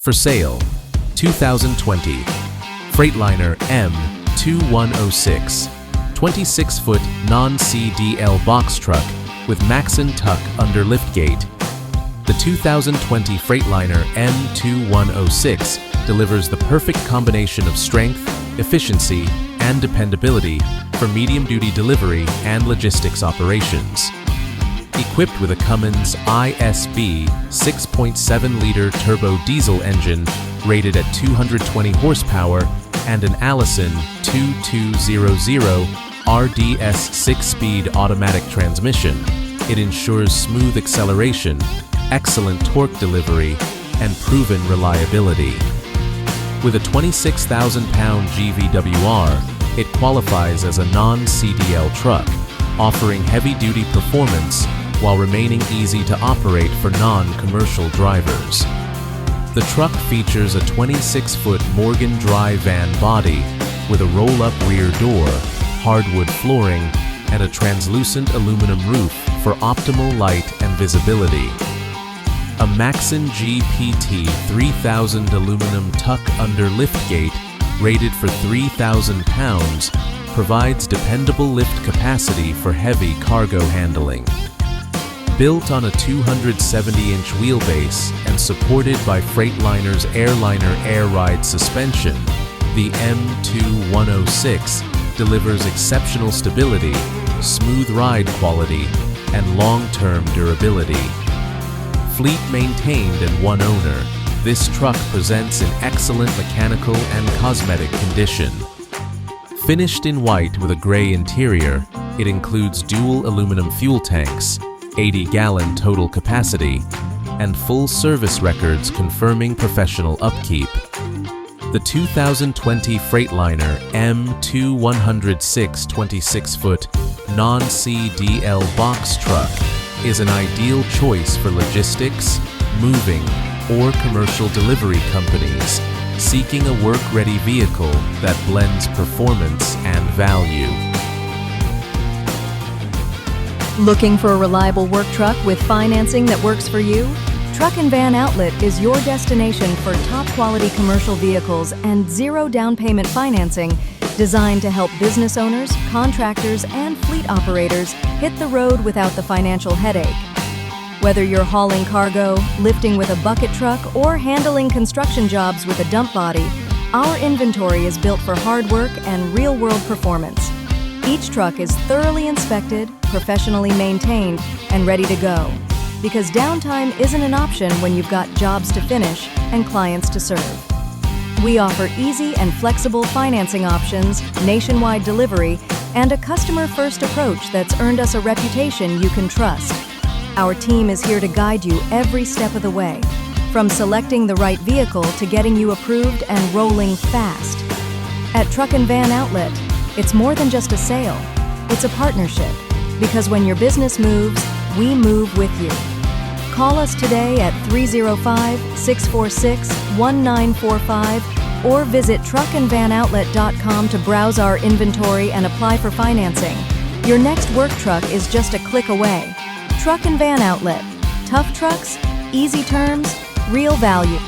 For sale, 2020 Freightliner M2106, 26-foot non-CDL box truck with Maxon tuck under liftgate. The 2020 Freightliner M2106 delivers the perfect combination of strength, efficiency, and dependability for medium-duty delivery and logistics operations. Equipped with a Cummins ISB 6.7-liter turbo diesel engine rated at 220 horsepower and an Allison 2200 RDS 6-speed automatic transmission, it ensures smooth acceleration, excellent torque delivery, and proven reliability. With a 26,000-pound GVWR, it qualifies as a non-CDL truck, offering heavy-duty performance while remaining easy to operate for non-commercial drivers. The truck features a 26-foot Morgan dry van body with a roll-up rear door, hardwood flooring, and a translucent aluminum roof for optimal light and visibility. A Maxon GPT 3000 aluminum tuck under liftgate, rated for 3,000 pounds, provides dependable lift capacity for heavy cargo handling. Built on a 270-inch wheelbase and supported by Freightliner's Airliner Air Ride suspension, the M2106 delivers exceptional stability, smooth ride quality, and long-term durability. Fleet maintained and one owner, this truck presents in excellent mechanical and cosmetic condition. Finished in white with a gray interior, it includes dual aluminum fuel tanks, 80-gallon total capacity, and full service records confirming professional upkeep. The 2020 Freightliner M2106 26-foot non-CDL box truck is an ideal choice for logistics, moving, or commercial delivery companies seeking a work-ready vehicle that blends performance and value. Looking for a reliable work truck with financing that works for you? Truck and Van Outlet is your destination for top-quality commercial vehicles and zero down payment financing designed to help business owners, contractors, and fleet operators hit the road without the financial headache. Whether you're hauling cargo, lifting with a bucket truck, or handling construction jobs with a dump body, our inventory is built for hard work and real-world performance. Each truck is thoroughly inspected, professionally maintained, and ready to go. Because downtime isn't an option when you've got jobs to finish and clients to serve. We offer easy and flexible financing options, nationwide delivery, and a customer-first approach that's earned us a reputation you can trust. Our team is here to guide you every step of the way, from selecting the right vehicle to getting you approved and rolling fast. At Truck and Van Outlet, it's more than just a sale, it's a partnership, because when your business moves, we move with you. Call us today at 305-646-1945 or visit truckandvanoutlet.com to browse our inventory and apply for financing. Your next work truck is just a click away. Truck and Van Outlet. Tough trucks, easy terms, real value.